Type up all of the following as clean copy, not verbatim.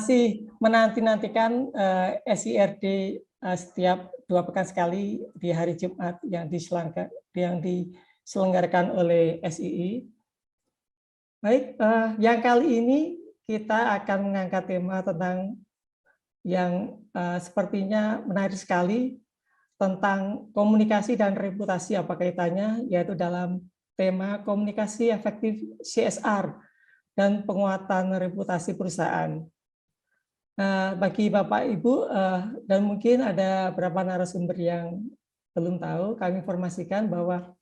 masih menanti-nantikan SIRD setiap 2 pekan sekali di hari Jumat yang diselenggarakan oleh SII. Baik, yang kali ini kita akan mengangkat tema tentang yang sepertinya menarik sekali, tentang komunikasi dan reputasi apa kaitannya, yaitu dalam tema komunikasi efektif CSR dan penguatan reputasi perusahaan. Bagi Bapak Ibu dan mungkin ada beberapa narasumber yang belum tahu, kami informasikan bahwa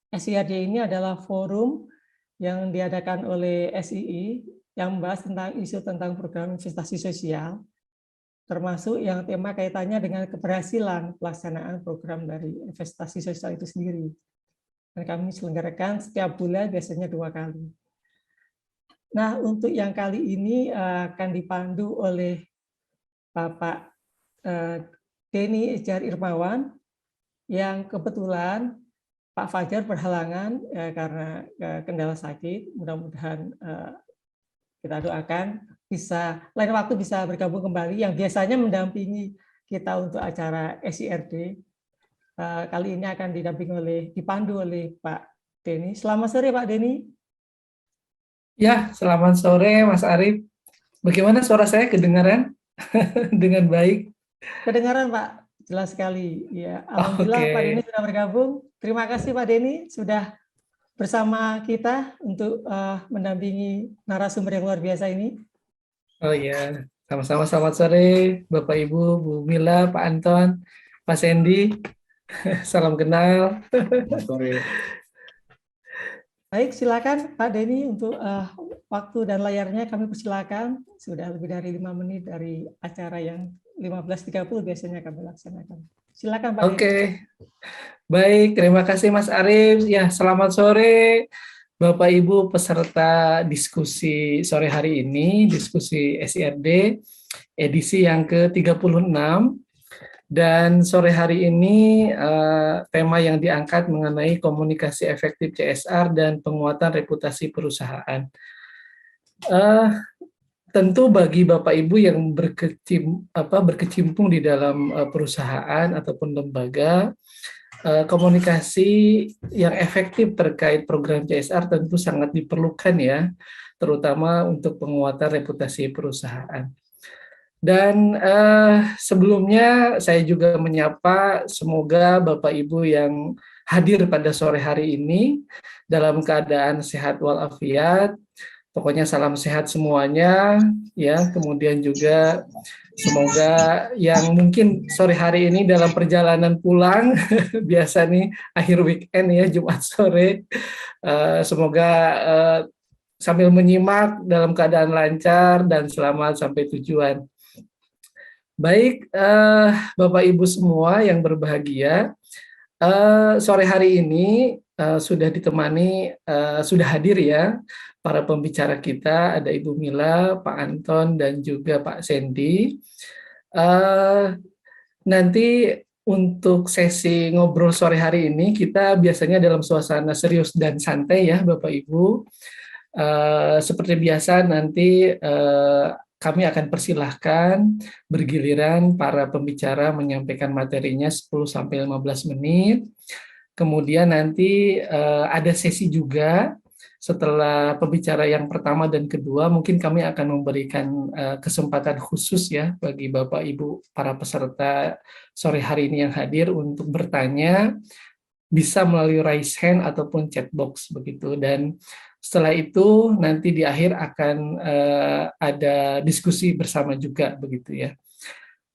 SIRD ini adalah forum yang diadakan oleh SII yang membahas tentang isu tentang program investasi sosial, termasuk yang tema kaitannya dengan keberhasilan pelaksanaan program dari investasi sosial itu sendiri. Dan kami selenggarakan setiap bulan, biasanya 2 kali. Nah, untuk yang kali ini akan dipandu oleh Bapak Denny Ijjar Irmawan, yang kebetulan Pak Fajar berhalangan karena kendala sakit. Mudah-mudahan kita doakan bisa lain waktu bisa bergabung kembali, yang biasanya mendampingi kita untuk acara SIRD. Kali ini akan dipandu oleh Pak Denny. Selamat sore Pak Denny. Ya, selamat sore Mas Arief. Bagaimana suara saya kedengaran dengan baik? Kedengaran Pak, jelas sekali. Ya, alhamdulillah Pak Denny sudah bergabung. Terima kasih Pak Denny sudah bersama kita untuk mendampingi narasumber yang luar biasa ini. Oh ya, sama-sama selamat sore Bapak Ibu, Bu Mila, Pak Anton, Pak Sandy. Salam kenal. Selamat sore. Baik, silakan Pak Denny untuk waktu dan layarnya kami persilakan. Sudah lebih dari 5 menit dari acara yang 15.30 biasanya kami laksanakan. Silakan Pak Denny. Oke. Baik, terima kasih Mas Arief. Ya, selamat sore Bapak Ibu peserta diskusi sore hari ini, diskusi SIRD edisi yang ke-36. Dan sore hari ini tema yang diangkat mengenai komunikasi efektif CSR dan penguatan reputasi perusahaan. Tentu bagi Bapak Ibu yang berkecimpung di dalam perusahaan ataupun lembaga, komunikasi yang efektif terkait program CSR tentu sangat diperlukan ya, terutama untuk penguatan reputasi perusahaan. Dan sebelumnya saya juga menyapa semoga Bapak Ibu yang hadir pada sore hari ini dalam keadaan sehat walafiat. Pokoknya salam sehat semuanya ya. Kemudian juga semoga yang mungkin sore hari ini dalam perjalanan pulang biasa nih akhir weekend ya, Jumat sore, semoga sambil menyimak dalam keadaan lancar dan selamat sampai tujuan. Baik, Bapak Ibu semua yang berbahagia, sore hari ini sudah ditemani, sudah hadir ya para pembicara kita, ada Ibu Mila, Pak Anton, dan juga Pak Sandy. Nanti untuk sesi ngobrol sore hari ini kita biasanya dalam suasana serius dan santai ya Bapak Ibu. Seperti biasa nanti kami akan persilahkan bergiliran para pembicara menyampaikan materinya 10-15 menit. Kemudian nanti ada sesi juga setelah pembicara yang pertama dan kedua, mungkin kami akan memberikan kesempatan khusus ya bagi Bapak Ibu para peserta sore hari ini yang hadir untuk bertanya, bisa melalui raise hand ataupun chat box begitu. Dan setelah itu nanti di akhir akan ada diskusi bersama juga begitu ya.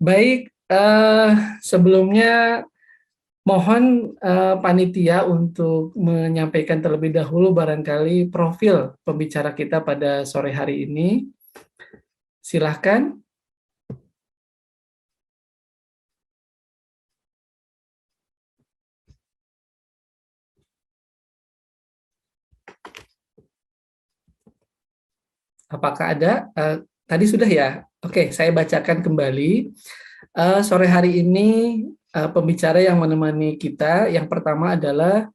Baik, sebelumnya mohon panitia untuk menyampaikan terlebih dahulu barangkali profil pembicara kita pada sore hari ini. Silahkan. Apakah ada? Tadi sudah ya? Oke, saya bacakan kembali. Sore hari ini pembicara yang menemani kita, yang pertama adalah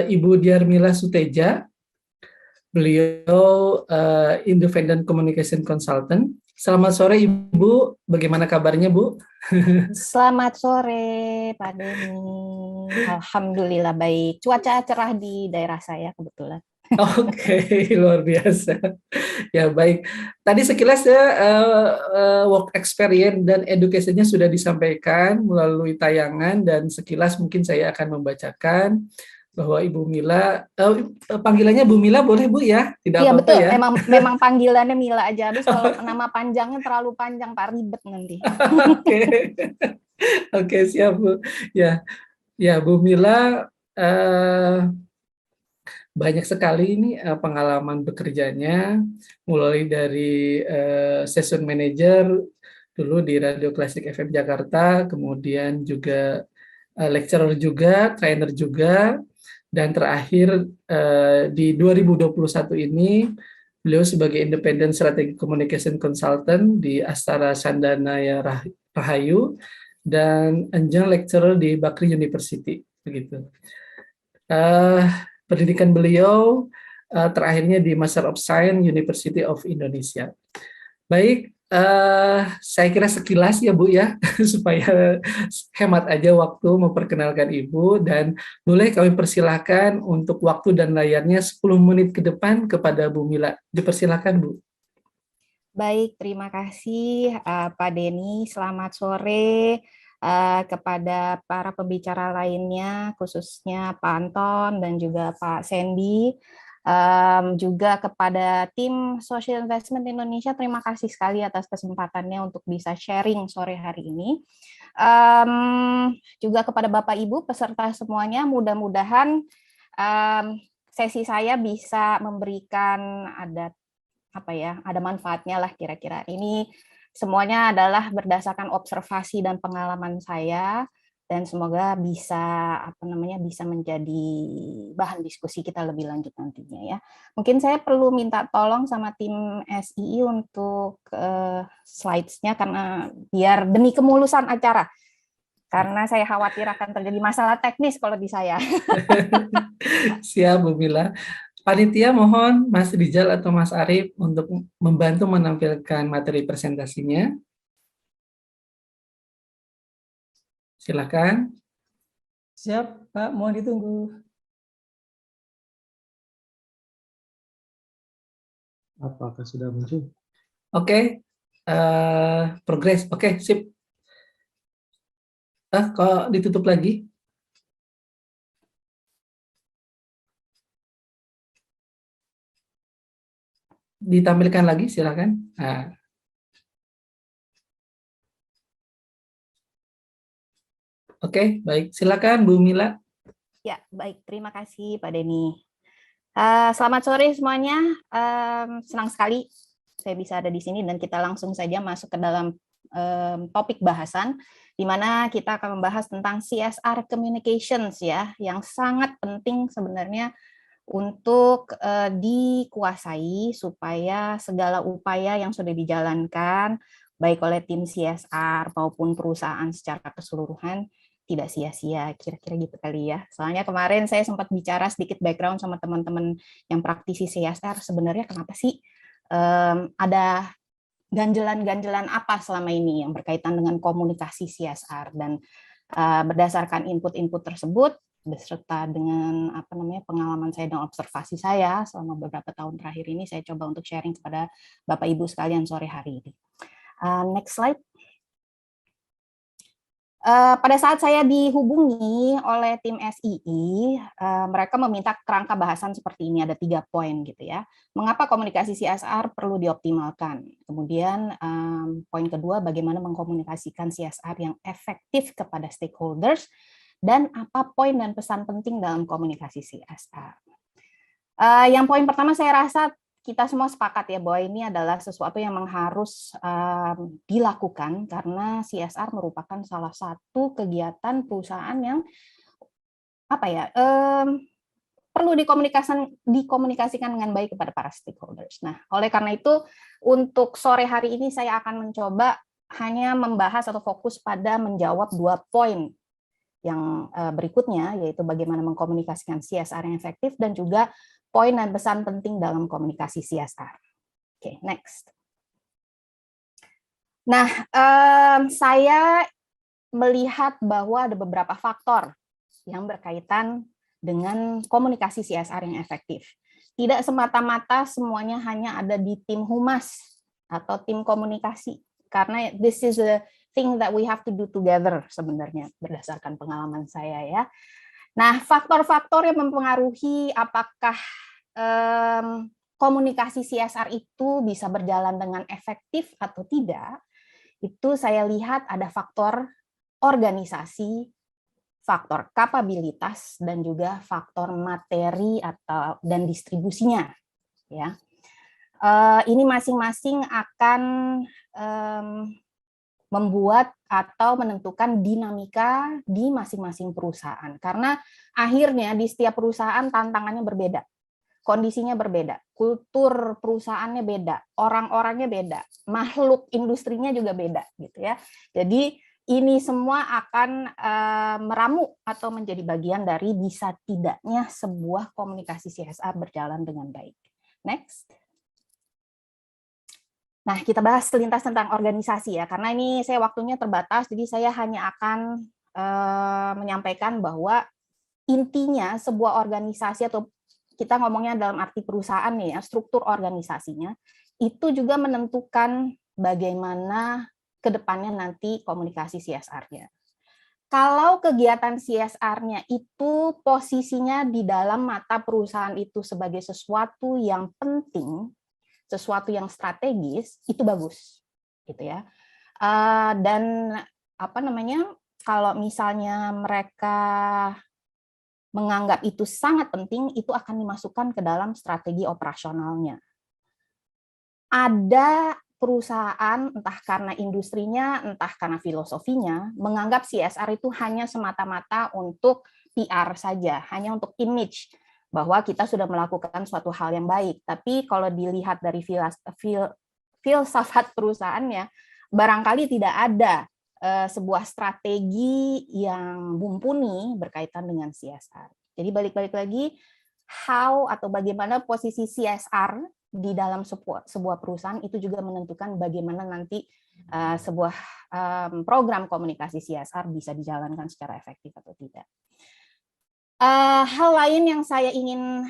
Ibu Diarmila Suteja, Beliau Independent Communication Consultant. Selamat sore Ibu, bagaimana kabarnya Bu? Selamat sore Pak Denny. Alhamdulillah baik. Cuaca cerah di daerah saya kebetulan. Oke, luar biasa. Ya baik. Tadi sekilas ya work experience dan education-nya sudah disampaikan melalui tayangan dan sekilas mungkin saya akan membacakan bahwa Ibu Mila, panggilannya Bu Mila boleh Bu ya? Tidak Iya apa-apa betul, ya? memang panggilannya Mila aja. Habis kalau nama panjangnya terlalu panjang Pak, ribet nanti. Oke, oke siap Bu. Ya, ya Bu Mila. Banyak sekali ini pengalaman bekerjanya, mulai dari session manager dulu di Radio Klasik FM Jakarta, kemudian juga lecturer juga, trainer juga, dan terakhir di 2021 ini beliau sebagai Independent Strategic Communication Consultant di Astara Sandanaya Rahayu dan Adjunct Lecturer di Bakri University, begitu. Pendidikan beliau terakhirnya di Master of Science University of Indonesia. Baik, saya kira sekilas ya Bu ya, supaya hemat aja waktu memperkenalkan Ibu, dan boleh kami persilahkan untuk waktu dan layarnya 10 menit ke depan kepada Bu Mila. Dipersilahkan Bu. Baik, terima kasih Pak Denny. Selamat sore kepada para pembicara lainnya, khususnya Pak Anton dan juga Pak Sandy. Juga kepada tim Social Investment Indonesia, terima kasih sekali atas kesempatannya untuk bisa sharing sore hari ini. Juga kepada Bapak Ibu peserta semuanya, mudah-mudahan sesi saya bisa memberikan ada manfaatnya lah kira-kira. Ini semuanya adalah berdasarkan observasi dan pengalaman saya, dan semoga bisa bisa menjadi bahan diskusi kita lebih lanjut nantinya ya. Mungkin saya perlu minta tolong sama tim SII untuk slides-nya karena biar demi kemulusan acara. Karena saya khawatir akan terjadi masalah teknis kalau di saya. Siap Bu Mila. Panitia mohon Mas Rizal atau Mas Arief untuk membantu menampilkan materi presentasinya. Silakan. Siap, Pak. Mohon ditunggu. Apakah sudah muncul? Oke, progres. Oke, sip. Kok ditutup lagi? Ditampilkan lagi, silakan. Nah. Oke, baik. Silakan Bu Mila. Ya, baik. Terima kasih Pak Denny. Selamat sore semuanya. Senang sekali saya bisa ada di sini dan kita langsung saja masuk ke dalam topik bahasan, di mana kita akan membahas tentang CSR Communications ya, yang sangat penting sebenarnya untuk dikuasai supaya segala upaya yang sudah dijalankan baik oleh tim CSR maupun perusahaan secara keseluruhan tidak sia-sia, kira-kira gitu kali ya. Soalnya kemarin saya sempat bicara sedikit background sama teman-teman yang praktisi CSR, sebenarnya kenapa sih ada ganjelan-ganjelan apa selama ini yang berkaitan dengan komunikasi CSR, dan berdasarkan input-input tersebut beserta dengan pengalaman saya dan observasi saya selama beberapa tahun terakhir ini, saya coba untuk sharing kepada Bapak Ibu sekalian sore hari ini. Next slide. Pada saat saya dihubungi oleh tim SII, mereka meminta kerangka bahasan seperti ini, ada 3 poin gitu ya. Mengapa komunikasi CSR perlu dioptimalkan? Kemudian poin kedua, bagaimana mengkomunikasikan CSR yang efektif kepada stakeholders, dan apa poin dan pesan penting dalam komunikasi CSR. Yang poin pertama saya rasa kita semua sepakat ya bahwa ini adalah sesuatu yang harus dilakukan karena CSR merupakan salah satu kegiatan perusahaan yang perlu dikomunikasikan dengan baik kepada para stakeholders. Nah, oleh karena itu untuk sore hari ini saya akan mencoba hanya membahas atau fokus pada menjawab 2 poin yang berikutnya, yaitu bagaimana mengkomunikasikan CSR yang efektif dan juga poin dan pesan penting dalam komunikasi CSR. Oke, next. Nah, saya melihat bahwa ada beberapa faktor yang berkaitan dengan komunikasi CSR yang efektif. Tidak semata-mata semuanya hanya ada di tim humas atau tim komunikasi, karena this is a thing that we have to do together sebenarnya, berdasarkan pengalaman saya ya. Nah, faktor-faktor yang mempengaruhi apakah komunikasi CSR itu bisa berjalan dengan efektif atau tidak, itu saya lihat ada faktor organisasi, faktor kapabilitas, dan juga faktor materi dan distribusinya. Ya, ini masing-masing akan membuat atau menentukan dinamika di masing-masing perusahaan. Karena akhirnya di setiap perusahaan tantangannya berbeda. Kondisinya berbeda, kultur perusahaannya beda, orang-orangnya beda, makhluk industrinya juga beda, gitu ya. Jadi ini semua akan meramu atau menjadi bagian dari bisa tidaknya sebuah komunikasi CSR berjalan dengan baik. Next. Nah, kita bahas selintas tentang organisasi ya, karena ini saya waktunya terbatas, jadi saya hanya akan menyampaikan bahwa intinya sebuah organisasi atau kita ngomongnya dalam arti perusahaan nih ya, struktur organisasinya, itu juga menentukan bagaimana ke depannya nanti komunikasi CSR-nya. Kalau kegiatan CSR-nya itu posisinya di dalam mata perusahaan itu sebagai sesuatu yang penting, sesuatu yang strategis, itu bagus, gitu ya. Dan apa namanya? Kalau misalnya mereka menganggap itu sangat penting, itu akan dimasukkan ke dalam strategi operasionalnya. Ada perusahaan, entah karena industrinya, entah karena filosofinya, menganggap CSR itu hanya semata-mata untuk PR saja, hanya untuk image, bahwa kita sudah melakukan suatu hal yang baik. Tapi kalau dilihat dari filsafat perusahaannya, barangkali tidak ada sebuah strategi yang mumpuni berkaitan dengan CSR. Jadi balik-balik lagi, how atau bagaimana posisi CSR di dalam sebuah perusahaan itu juga menentukan bagaimana nanti sebuah program komunikasi CSR bisa dijalankan secara efektif atau tidak. Hal lain yang saya ingin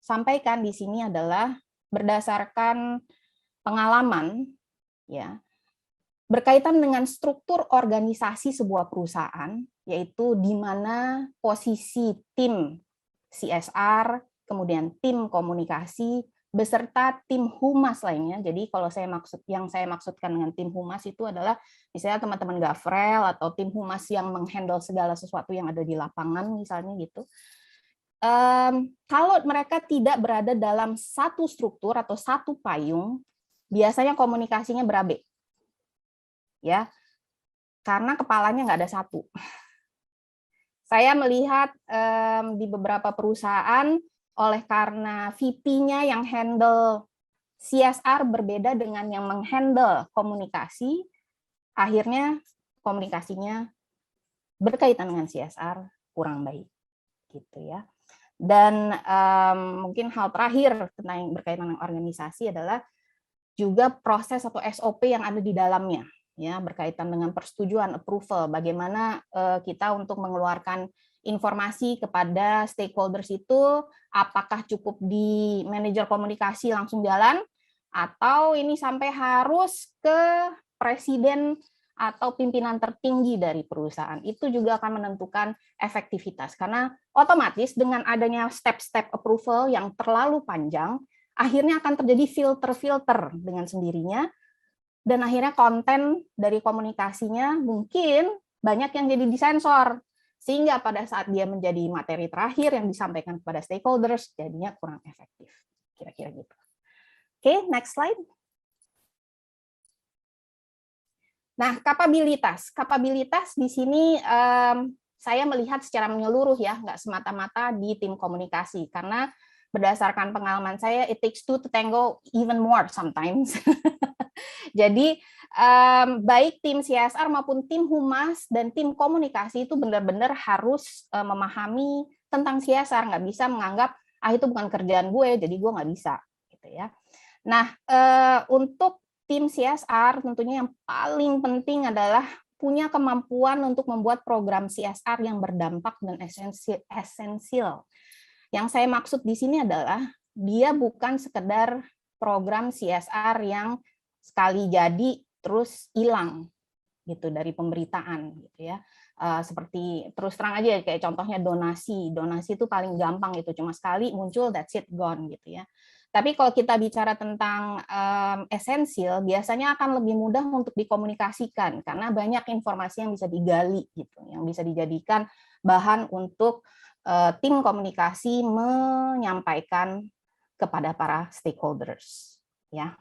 sampaikan di sini adalah berdasarkan pengalaman, ya, berkaitan dengan struktur organisasi sebuah perusahaan, yaitu di mana posisi tim CSR, kemudian tim komunikasi, beserta tim humas lainnya. Jadi kalau yang saya maksudkan dengan tim humas itu adalah misalnya teman-teman Gavrel atau tim humas yang menghandle segala sesuatu yang ada di lapangan misalnya gitu. Kalau mereka tidak berada dalam satu struktur atau satu payung, biasanya komunikasinya berabe. Ya, karena kepalanya nggak ada satu. Saya melihat di beberapa perusahaan oleh karena VP-nya yang handle CSR berbeda dengan yang menghandle komunikasi, akhirnya komunikasinya berkaitan dengan CSR kurang baik, gitu ya. Dan mungkin hal terakhir tentang yang berkaitan dengan organisasi adalah juga proses atau SOP yang ada di dalamnya. Ya, berkaitan dengan persetujuan, approval, bagaimana kita untuk mengeluarkan informasi kepada stakeholders itu, apakah cukup di manajer komunikasi langsung jalan, atau ini sampai harus ke presiden atau pimpinan tertinggi dari perusahaan. Itu juga akan menentukan efektivitas, karena otomatis dengan adanya step-step approval yang terlalu panjang, akhirnya akan terjadi filter-filter dengan sendirinya, dan akhirnya konten dari komunikasinya mungkin banyak yang jadi disensor, sehingga pada saat dia menjadi materi terakhir yang disampaikan kepada stakeholders, jadinya kurang efektif. Kira-kira gitu. Oke, next slide. Nah, kapabilitas. Kapabilitas di sini saya melihat secara menyeluruh ya, nggak semata-mata di tim komunikasi, karena berdasarkan pengalaman saya, it takes two to tango, even more sometimes. Jadi baik tim CSR maupun tim humas dan tim komunikasi itu benar-benar harus memahami tentang CSR, nggak bisa menganggap itu bukan kerjaan gue, jadi gue nggak bisa, gitu ya. Nah, untuk tim CSR tentunya yang paling penting adalah punya kemampuan untuk membuat program CSR yang berdampak dan esensial. Yang saya maksud di sini adalah dia bukan sekedar program CSR yang sekali jadi terus hilang gitu dari pemberitaan gitu ya. Seperti terus terang aja kayak contohnya donasi itu paling gampang, itu cuma sekali muncul, that's it, gone gitu ya. Tapi kalau kita bicara tentang esensial, biasanya akan lebih mudah untuk dikomunikasikan karena banyak informasi yang bisa digali gitu, yang bisa dijadikan bahan untuk tim komunikasi menyampaikan kepada para stakeholders ya.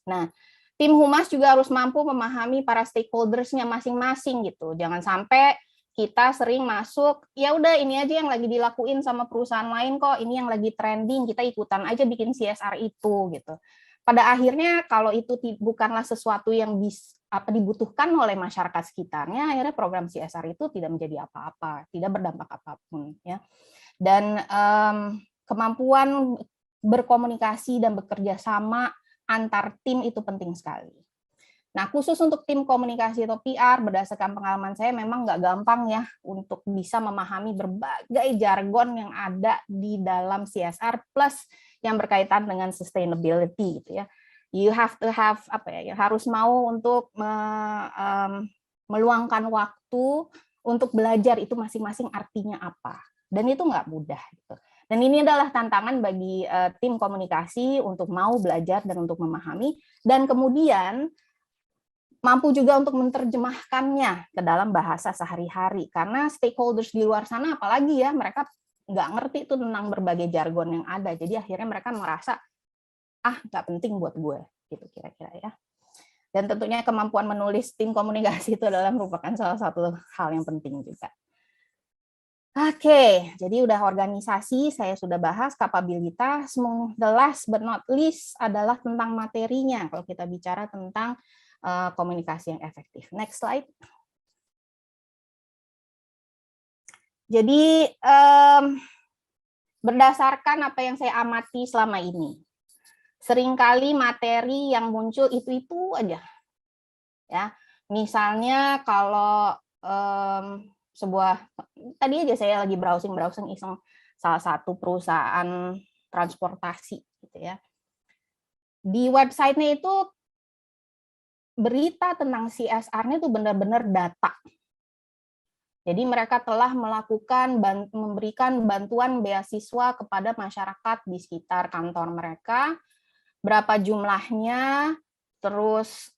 Nah, tim humas juga harus mampu memahami para stakeholders-nya masing-masing gitu. Jangan sampai kita sering masuk, ya udah ini aja yang lagi dilakuin sama perusahaan lain kok, ini yang lagi trending, kita ikutan aja bikin CSR itu gitu. Pada akhirnya kalau itu bukanlah sesuatu yang dibutuhkan oleh masyarakat sekitarnya, akhirnya program CSR itu tidak menjadi apa-apa, tidak berdampak apapun ya. Dan kemampuan berkomunikasi dan bekerja sama antar tim itu penting sekali. Nah, khusus untuk tim komunikasi atau PR, berdasarkan pengalaman saya memang nggak gampang ya untuk bisa memahami berbagai jargon yang ada di dalam CSR plus yang berkaitan dengan sustainability gitu ya. You have to have harus mau untuk meluangkan waktu untuk belajar itu masing-masing artinya apa. Dan itu nggak mudah gitu. Dan ini adalah tantangan bagi tim komunikasi untuk mau belajar dan untuk memahami, dan kemudian mampu juga untuk menerjemahkannya ke dalam bahasa sehari-hari. Karena stakeholders di luar sana, apalagi ya, mereka nggak ngerti itu tentang berbagai jargon yang ada. Jadi akhirnya mereka merasa, nggak penting buat gue, gitu kira-kira ya. Dan tentunya kemampuan menulis tim komunikasi itu adalah merupakan salah satu hal yang penting juga. Oke, jadi udah organisasi, saya sudah bahas kapabilitas. The last but not least adalah tentang materinya, kalau kita bicara tentang komunikasi yang efektif. Next slide. Jadi berdasarkan apa yang saya amati selama ini, seringkali materi yang muncul itu aja. Ya, misalnya kalau tadi aja saya lagi browsing iseng salah satu perusahaan transportasi gitu ya. Di websitenya itu berita tentang CSR-nya itu benar-benar data. Jadi mereka telah memberikan bantuan beasiswa kepada masyarakat di sekitar kantor mereka, berapa jumlahnya, terus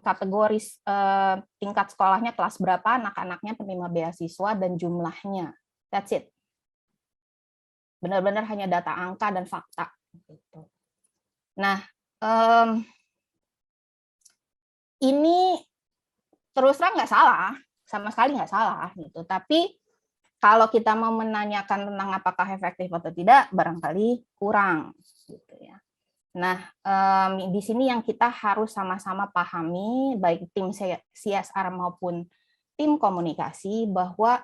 kategori tingkat sekolahnya kelas berapa, anak-anaknya penerima beasiswa, dan jumlahnya. That's it. Benar-benar hanya data angka dan fakta. Nah, ini terus terang nggak salah, sama sekali nggak salah gitu. Tapi kalau kita mau menanyakan tentang apakah efektif atau tidak, barangkali kurang gitu ya. Nah, di sini yang kita harus sama-sama pahami, baik tim CSR maupun tim komunikasi, bahwa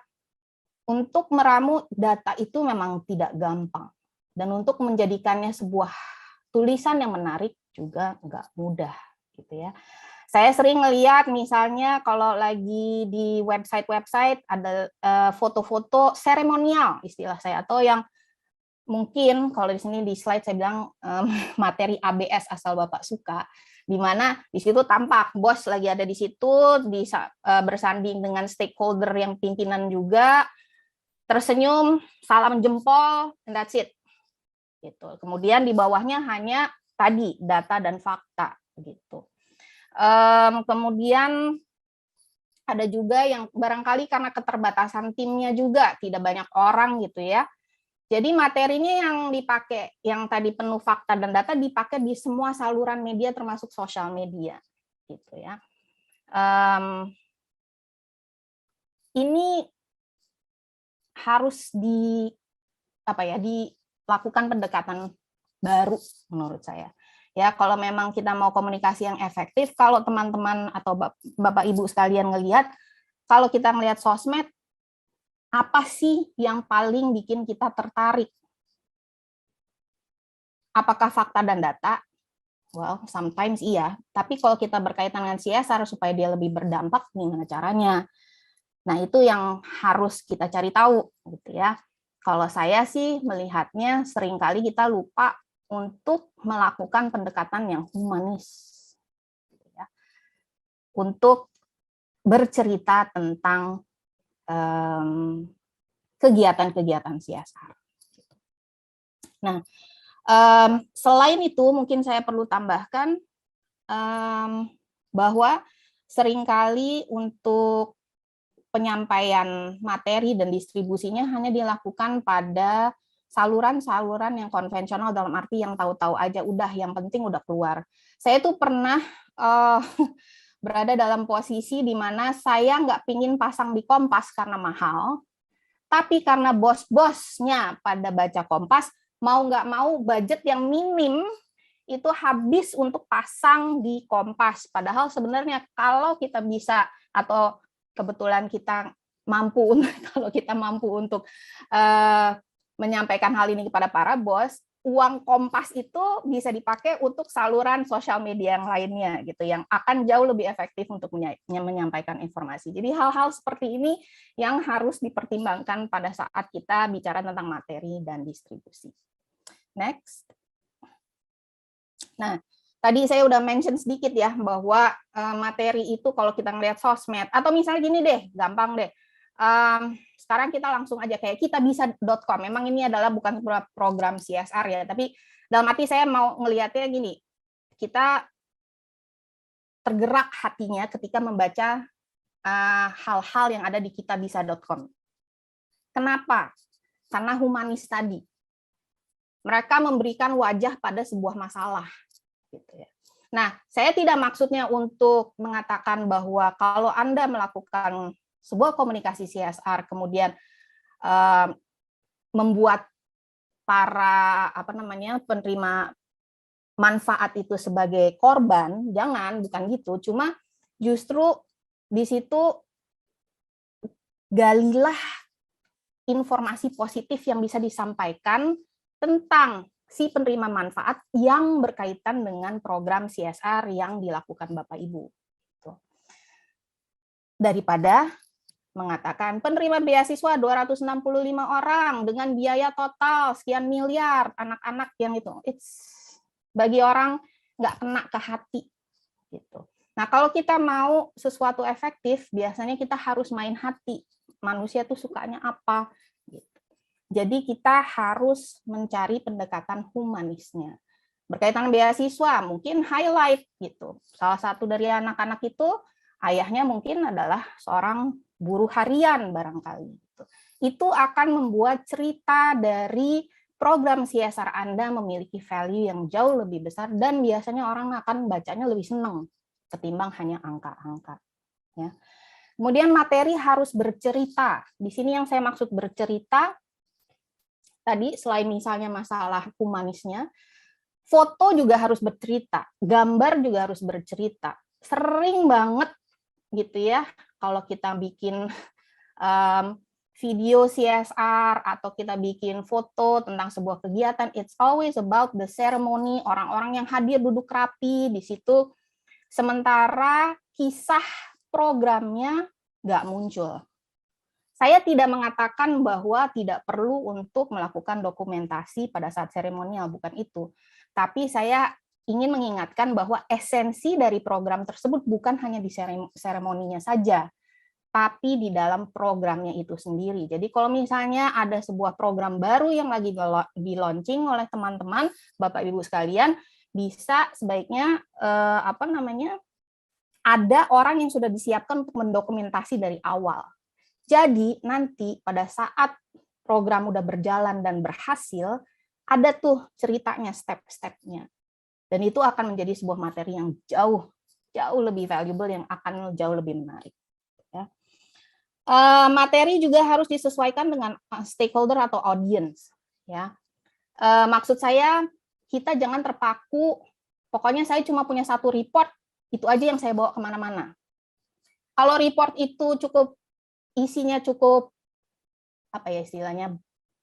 untuk meramu data itu memang tidak gampang. Dan untuk menjadikannya sebuah tulisan yang menarik juga nggak mudah gitu ya. Saya sering melihat misalnya kalau lagi di website-website ada foto-foto seremonial istilah saya, atau yang mungkin kalau di sini di slide saya bilang materi ABS asal Bapak suka, di mana di situ tampak bos lagi ada di situ, bersanding dengan stakeholder yang pimpinan juga, tersenyum, salam jempol, and that's it. Gitu. Kemudian di bawahnya hanya tadi data dan fakta gitu. Kemudian ada juga yang barangkali karena keterbatasan timnya juga, tidak banyak orang gitu ya. Jadi materinya yang dipakai, yang tadi penuh fakta dan data, dipakai di semua saluran media termasuk sosial media gitu ya. Ini harus dilakukan pendekatan baru menurut saya. Ya, kalau memang kita mau komunikasi yang efektif, kalau teman-teman atau Bapak Ibu sekalian ngelihat, kalau kita ngelihat sosmed, apa sih yang paling bikin kita tertarik? Apakah fakta dan data? Well, sometimes iya. Tapi kalau kita berkaitan dengan CSR supaya dia lebih berdampak, gimana caranya? Nah, itu yang harus kita cari tahu, gitu ya. Kalau saya sih melihatnya seringkali kita lupa untuk melakukan pendekatan yang humanis, gitu ya. Untuk bercerita tentang kegiatan-kegiatan CSR. Nah, selain itu mungkin saya perlu tambahkan bahwa seringkali untuk penyampaian materi dan distribusinya hanya dilakukan pada saluran-saluran yang konvensional, dalam arti yang tahu-tahu aja, udah yang penting udah keluar. Saya tuh pernah berada dalam posisi di mana saya nggak pingin pasang di Kompas karena mahal, tapi karena bos-bosnya pada baca Kompas, mau nggak mau budget yang minim itu habis untuk pasang di Kompas. Padahal sebenarnya kalau kita bisa, atau kebetulan kita mampu, kalau kita mampu untuk menyampaikan hal ini kepada para bos, uang Kompas itu bisa dipakai untuk saluran sosial media yang lainnya, gitu, yang akan jauh lebih efektif untuk menyampaikan informasi. Jadi hal-hal seperti ini yang harus dipertimbangkan pada saat kita bicara tentang materi dan distribusi. Next. Nah, tadi saya udah mention sedikit ya, bahwa materi itu kalau kita ngelihat sosmed, atau misalnya gini deh, gampang deh, sekarang kita langsung aja kayak kitabisa.com. Memang ini adalah bukan program CSR ya, tapi dalam arti saya mau ngelihatnya gini, kita tergerak hatinya ketika membaca hal-hal yang ada di kitabisa.com. Kenapa? Karena humanis tadi. Mereka memberikan wajah pada sebuah masalah. Gitu ya. Nah, saya tidak maksudnya untuk mengatakan bahwa kalau Anda melakukan sebuah komunikasi CSR, kemudian membuat para penerima manfaat itu sebagai korban, jangan, bukan gitu. Cuma justru di situ galilah informasi positif yang bisa disampaikan tentang si penerima manfaat yang berkaitan dengan program CSR yang dilakukan Bapak Ibu. Daripada mengatakan penerima beasiswa 265 orang dengan biaya total sekian miliar, anak-anak yang itu, bagi orang nggak kena ke hati. Gitu. Nah, kalau kita mau sesuatu efektif, biasanya kita harus main hati. Manusia tuh sukanya apa? Jadi kita harus mencari pendekatan humanisnya. Berkaitan beasiswa, mungkin highlight gitu. Salah satu dari anak-anak itu ayahnya mungkin adalah seorang buruh harian barangkali. Itu akan membuat cerita dari program CSR Anda memiliki value yang jauh lebih besar, dan biasanya orang akan bacanya lebih senang ketimbang hanya angka-angka. Ya. Kemudian materi harus bercerita. Di sini yang saya maksud bercerita, tadi selain misalnya masalah humanisnya, foto juga harus bercerita, gambar juga harus bercerita. Sering banget gitu ya, kalau kita bikin video CSR atau kita bikin foto tentang sebuah kegiatan, it's always about the ceremony, orang-orang yang hadir duduk rapi di situ, sementara kisah programnya nggak muncul. Saya tidak mengatakan bahwa tidak perlu untuk melakukan dokumentasi pada saat seremonial, bukan itu. Tapi saya ingin mengingatkan bahwa esensi dari program tersebut bukan hanya di seremoninya saja, tapi di dalam programnya itu sendiri. Jadi kalau misalnya ada sebuah program baru yang lagi di-launching oleh teman-teman, Bapak Ibu sekalian, bisa sebaiknya ada orang yang sudah disiapkan untuk mendokumentasi dari awal. Jadi nanti pada saat program udah berjalan dan berhasil, ada tuh ceritanya, step-stepnya. Dan itu akan menjadi sebuah materi yang jauh lebih valuable, yang akan jauh lebih menarik. Ya. Materi juga harus disesuaikan dengan stakeholder atau audience. Ya. Maksud saya, kita jangan terpaku, pokoknya saya cuma punya satu report, itu aja yang saya bawa kemana-mana. Kalau report itu isinya cukup apa ya istilahnya,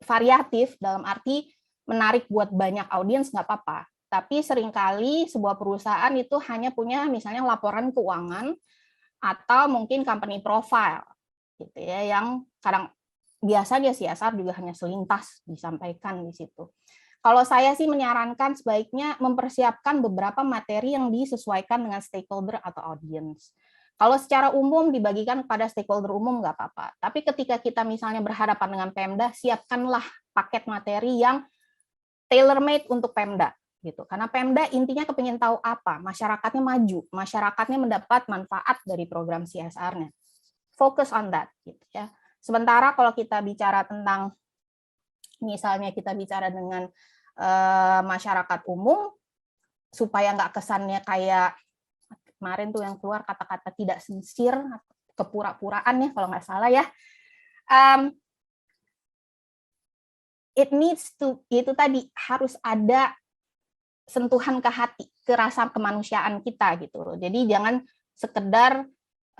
variatif dalam arti menarik buat banyak audiens nggak apa-apa. Tapi seringkali sebuah perusahaan itu hanya punya misalnya laporan keuangan atau mungkin company profile gitu ya, yang kadang biasanya CSR juga hanya selintas disampaikan di situ. Kalau saya sih menyarankan sebaiknya mempersiapkan beberapa materi yang disesuaikan dengan stakeholder atau audience. Kalau secara umum dibagikan kepada stakeholder umum nggak apa-apa. Tapi ketika kita misalnya berhadapan dengan Pemda, siapkanlah paket materi yang tailor-made untuk Pemda. Gitu. Karena Pemda intinya kepingin tahu apa, masyarakatnya maju, masyarakatnya mendapat manfaat dari program CSR-nya. Focus on that. Gitu ya. Sementara kalau kita bicara tentang, misalnya kita bicara dengan masyarakat umum, supaya nggak kesannya kayak kemarin tuh yang keluar kata-kata tidak sincere, kepura-puraan ya kalau nggak salah ya. It needs to, itu tadi harus ada sentuhan ke hati, ke rasa kemanusiaan kita gitu loh. Jadi jangan sekedar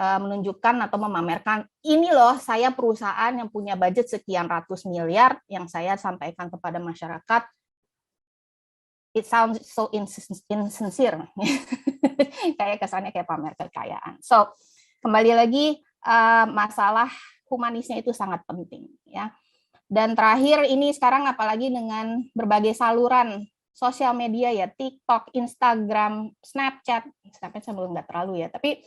menunjukkan atau memamerkan, ini loh saya perusahaan yang punya budget sekian ratus miliar yang saya sampaikan kepada masyarakat. It sounds so insincere. Kayak kesannya kayak pamer kekayaan. So, kembali lagi masalah humanisnya itu sangat penting ya. Dan terakhir ini sekarang apalagi dengan berbagai saluran sosial media ya, TikTok, Instagram, Snapchat saya belum nggak terlalu ya, tapi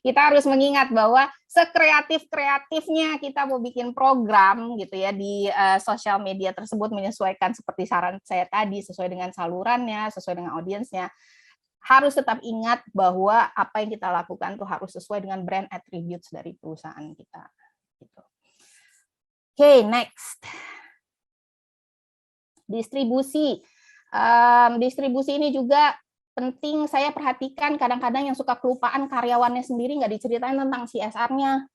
kita harus mengingat bahwa sekreatif-kreatifnya kita mau bikin program gitu ya di sosial media tersebut, menyesuaikan seperti saran saya tadi, sesuai dengan salurannya, sesuai dengan audiensnya, harus tetap ingat bahwa apa yang kita lakukan tuh harus sesuai dengan brand attributes dari perusahaan kita. Gitu. Oke, next. Distribusi. Distribusi ini juga penting, saya perhatikan kadang-kadang yang suka kelupaan karyawannya sendiri nggak diceritain tentang CSR-nya.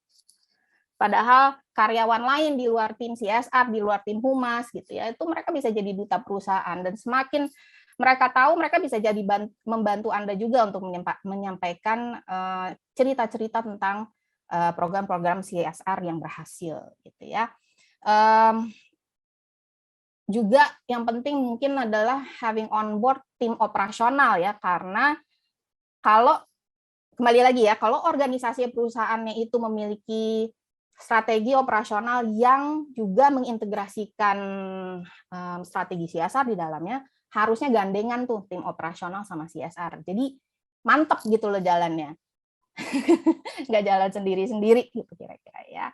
Padahal karyawan lain di luar tim CSR, di luar tim humas gitu ya, itu mereka bisa jadi duta perusahaan, dan semakin mereka tahu, mereka bisa jadi membantu Anda juga untuk menyampaikan cerita-cerita tentang program-program CSR yang berhasil gitu ya. Juga yang penting mungkin adalah having on board tim operasional ya, karena kalau kembali lagi ya, kalau organisasi perusahaannya itu memiliki strategi operasional yang juga mengintegrasikan strategi CSR di dalamnya, harusnya gandengan tuh tim operasional sama CSR. Jadi mantap gitu loh jalannya. Nggak jalan sendiri-sendiri gitu kira-kira ya.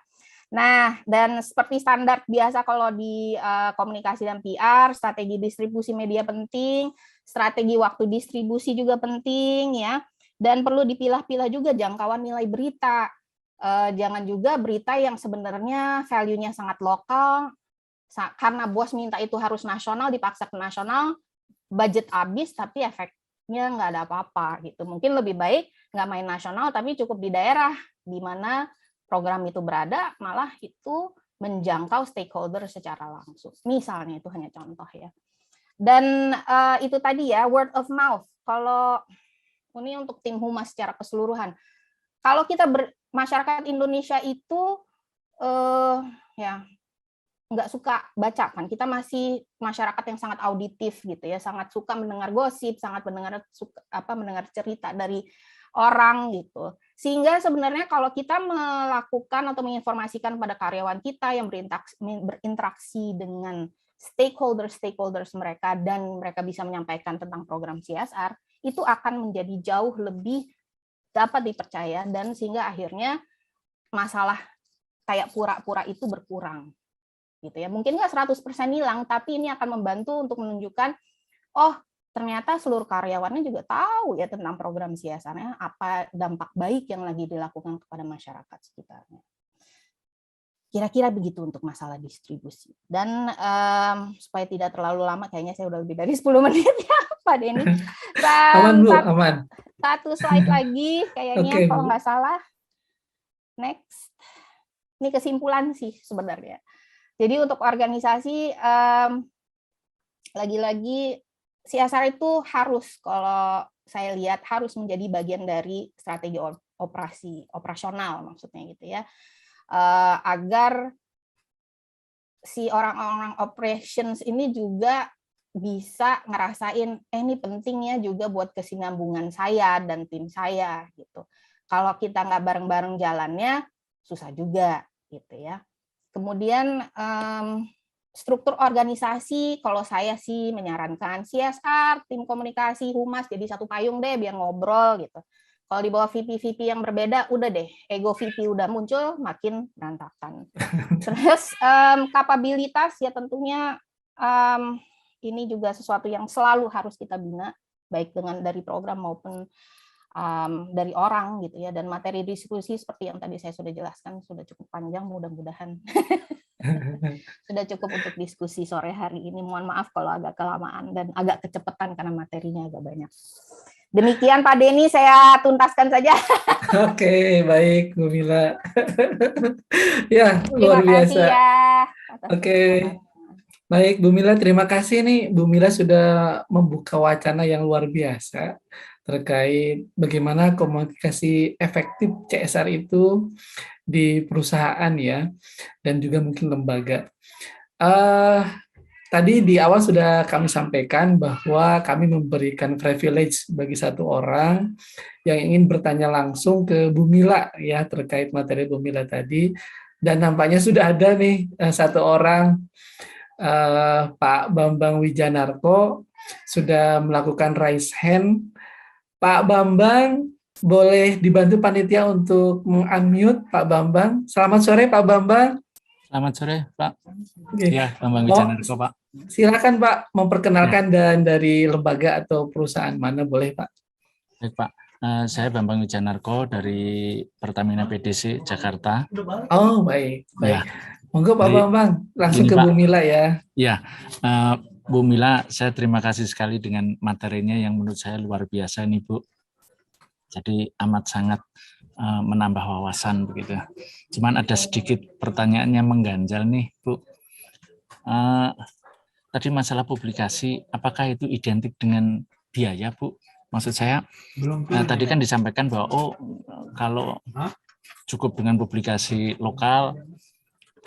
Nah, dan seperti standar biasa kalau di komunikasi dan PR, strategi distribusi media penting, strategi waktu distribusi juga penting ya, dan perlu dipilah-pilah juga jangkauan nilai berita. Jangan juga berita yang sebenarnya value-nya sangat lokal, karena bos minta itu harus nasional, dipaksa ke nasional, budget habis tapi efeknya nggak ada apa-apa gitu. Mungkin lebih baik nggak main nasional tapi cukup di daerah di mana program itu berada, malah itu menjangkau stakeholder secara langsung. Misalnya itu hanya contoh ya. Dan itu tadi ya, word of mouth. Kalau ini untuk tim humas secara keseluruhan. Kalau kita masyarakat Indonesia itu ya nggak suka baca kan, kita masih masyarakat yang sangat auditif gitu ya, sangat suka mendengar gosip, sangat mendengar cerita dari orang gitu. Sehingga sebenarnya kalau kita melakukan atau menginformasikan pada karyawan kita yang berinteraksi dengan stakeholders mereka, dan mereka bisa menyampaikan tentang program CSR, itu akan menjadi jauh lebih dapat dipercaya, dan sehingga akhirnya masalah kayak pura-pura itu berkurang. Gitu ya. Mungkin nggak 100% hilang, tapi ini akan membantu untuk menunjukkan, oh ternyata seluruh karyawannya juga tahu ya tentang program CSR-nya, apa dampak baik yang lagi dilakukan kepada masyarakat sekitarnya. Kira-kira begitu untuk masalah distribusi. Dan supaya tidak terlalu lama, kayaknya saya udah lebih dari 10 menit ya Pak Denny. Aman Bu, aman. Satu slide lagi kayaknya, kalau nggak salah. Next. Ini kesimpulan sih sebenarnya. Jadi untuk organisasi, lagi-lagi CSR itu harus, kalau saya lihat, harus menjadi bagian dari strategi operasional maksudnya gitu ya, agar si orang-orang operations ini juga bisa ngerasain, ini pentingnya juga buat kesinambungan saya dan tim saya gitu. Kalau kita nggak bareng-bareng jalannya, susah juga gitu ya. Kemudian struktur organisasi, kalau saya sih menyarankan CSR, tim komunikasi, humas, jadi satu payung deh biar ngobrol gitu. Kalau di bawah VP-VP yang berbeda, udah deh, ego VP udah muncul, makin berantakan. Terus kapabilitas ya tentunya ini juga sesuatu yang selalu harus kita bina, baik dengan dari program maupun dari orang gitu ya. Dan materi diskusi seperti yang tadi saya sudah jelaskan sudah cukup panjang, mudah-mudahan sudah cukup untuk diskusi sore hari ini. Mohon maaf kalau agak kelamaan dan agak kecepatan karena materinya agak banyak. Demikian Pak Denny, saya tuntaskan saja. Oke, baik Bu Mila. Ya, Terima luar kasih biasa. ya atas Oke. kesempatannya. Baik, Bu Mila, terima kasih nih. Bu Mila sudah membuka wacana yang luar biasa terkait bagaimana komunikasi efektif CSR itu di perusahaan ya, dan juga mungkin lembaga. Tadi di awal sudah kami sampaikan bahwa kami memberikan privilege bagi satu orang yang ingin bertanya langsung ke Bu Mila ya terkait materi Bu Mila tadi, dan nampaknya sudah ada nih satu orang, Pak Bambang Wijanarko sudah melakukan raise hand. Pak Bambang, boleh dibantu panitia untuk meng-unmute Pak Bambang. Selamat sore Pak Bambang. Selamat sore Pak. Oke. Ya, Bambang Wijanarko Pak. Silakan Pak memperkenalkan dan dari lembaga atau perusahaan mana boleh Pak. Baik Pak, saya Bambang Wijanarko dari Pertamina PDC Jakarta. Oh baik, baik. Ya. Monggo Pak Bambang, langsung ke Pak, Bu Mila ya. Ya, Bu Mila, saya terima kasih sekali dengan materinya yang menurut saya luar biasa nih Bu. Jadi amat sangat menambah wawasan begitu. Cuman ada sedikit pertanyaan yang mengganjal nih Bu. Tadi masalah publikasi, apakah itu identik dengan biaya, Bu? Maksud saya, tadi kan disampaikan bahwa kalau cukup dengan publikasi lokal,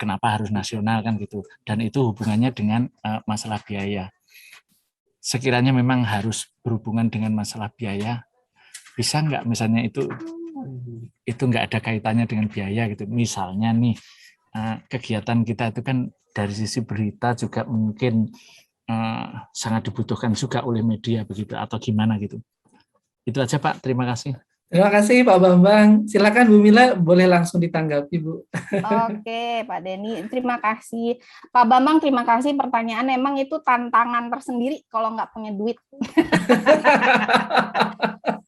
kenapa harus nasional kan gitu? Dan itu hubungannya dengan masalah biaya. Sekiranya memang harus berhubungan dengan masalah biaya, bisa nggak misalnya itu nggak ada kaitannya dengan biaya gitu? Misalnya nih, kegiatan kita itu kan dari sisi berita juga mungkin sangat dibutuhkan juga oleh media begitu atau gimana gitu. Itu aja Pak, terima kasih. Terima kasih Pak Bambang. Silakan Bu Mila, boleh langsung ditanggapi Bu. Oke Pak Denny, terima kasih. Pak Bambang, terima kasih pertanyaan. Emang itu tantangan tersendiri kalau nggak punya duit.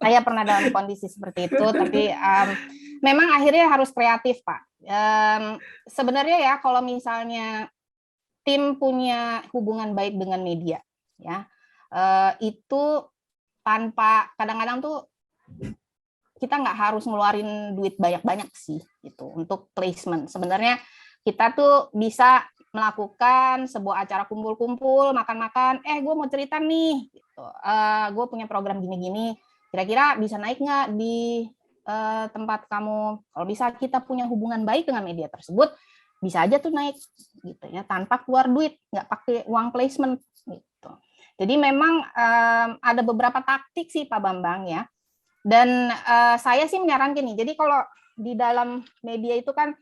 Saya pernah dalam kondisi seperti itu, tapi memang akhirnya harus kreatif Pak. Sebenarnya ya kalau misalnya tim punya hubungan baik dengan media, ya itu tanpa kadang-kadang tuh kita nggak harus ngeluarin duit banyak-banyak sih gitu untuk placement. Sebenarnya kita tuh bisa melakukan sebuah acara kumpul-kumpul, makan-makan. Gue mau cerita nih, gitu. Gue punya program gini-gini. Kira-kira bisa naik nggak di tempat kamu? Kalau bisa kita punya hubungan baik dengan media tersebut, bisa aja tuh naik gitu ya tanpa keluar duit, nggak pakai uang placement gitu. Jadi memang ada beberapa taktik sih Pak Bambang ya, dan saya sih menyarankan nih, jadi kalau di dalam media itu kan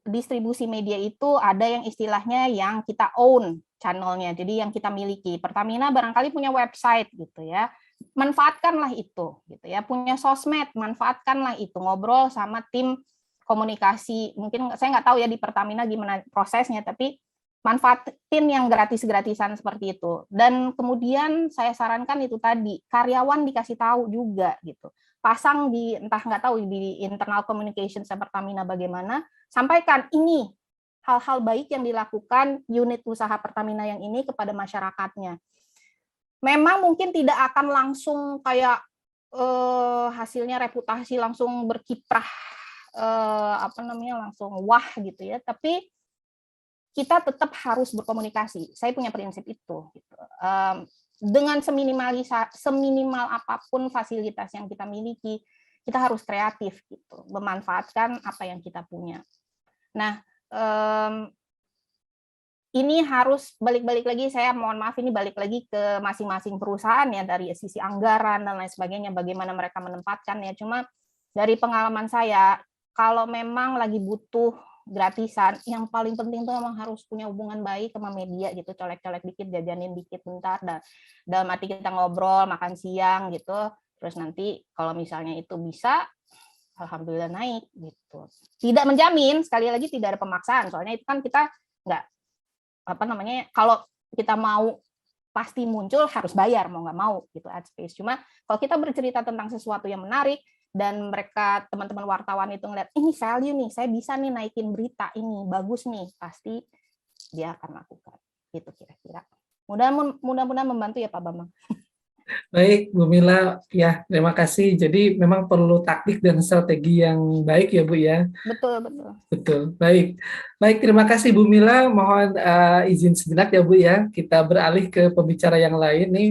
distribusi media itu ada yang istilahnya yang kita own channelnya, jadi yang kita miliki. Pertamina barangkali punya website gitu ya, manfaatkanlah itu gitu ya, punya sosmed, manfaatkanlah itu, ngobrol sama tim komunikasi. Mungkin saya nggak tahu ya di Pertamina gimana prosesnya, tapi manfaatin yang gratis-gratisan seperti itu. Dan kemudian saya sarankan itu tadi, karyawan dikasih tahu juga gitu. Pasang di, entah nggak tahu di internal communication Pertamina bagaimana, sampaikan ini hal-hal baik yang dilakukan unit usaha Pertamina yang ini kepada masyarakatnya. Memang mungkin tidak akan langsung kayak hasilnya reputasi langsung berkiprah, langsung wah gitu ya, tapi kita tetap harus berkomunikasi. Saya punya prinsip itu gitu. Dengan seminimal apapun fasilitas yang kita miliki, kita harus kreatif gitu, memanfaatkan apa yang kita punya. Nah, ini harus balik-balik lagi, saya mohon maaf ini balik lagi ke masing-masing perusahaan ya, dari sisi anggaran dan lain sebagainya, bagaimana mereka menempatkan ya. Cuma dari pengalaman saya, kalau memang lagi butuh gratisan, yang paling penting tuh memang harus punya hubungan baik sama media gitu, colek-colek dikit, jajanin dikit bentar, dan dalam arti kita ngobrol, makan siang gitu, terus nanti kalau misalnya itu bisa, alhamdulillah naik gitu. Tidak menjamin, sekali lagi tidak ada pemaksaan, soalnya itu kan kita nggak kalau kita mau pasti muncul harus bayar mau nggak mau gitu ad space. Cuma kalau kita bercerita tentang sesuatu yang menarik dan mereka teman-teman wartawan itu ngeliat ini value nih, saya bisa nih naikin berita ini bagus nih, pasti dia akan lakukan gitu kira-kira. Mudah-mudahan membantu ya Pak Bambang. Baik, Bu Mila, ya terima kasih. Jadi memang perlu taktik dan strategi yang baik ya Bu ya. Betul. Betul, baik. Baik, terima kasih Bu Mila. Mohon izin sejenak ya Bu ya. Kita beralih ke pembicara yang lain nih.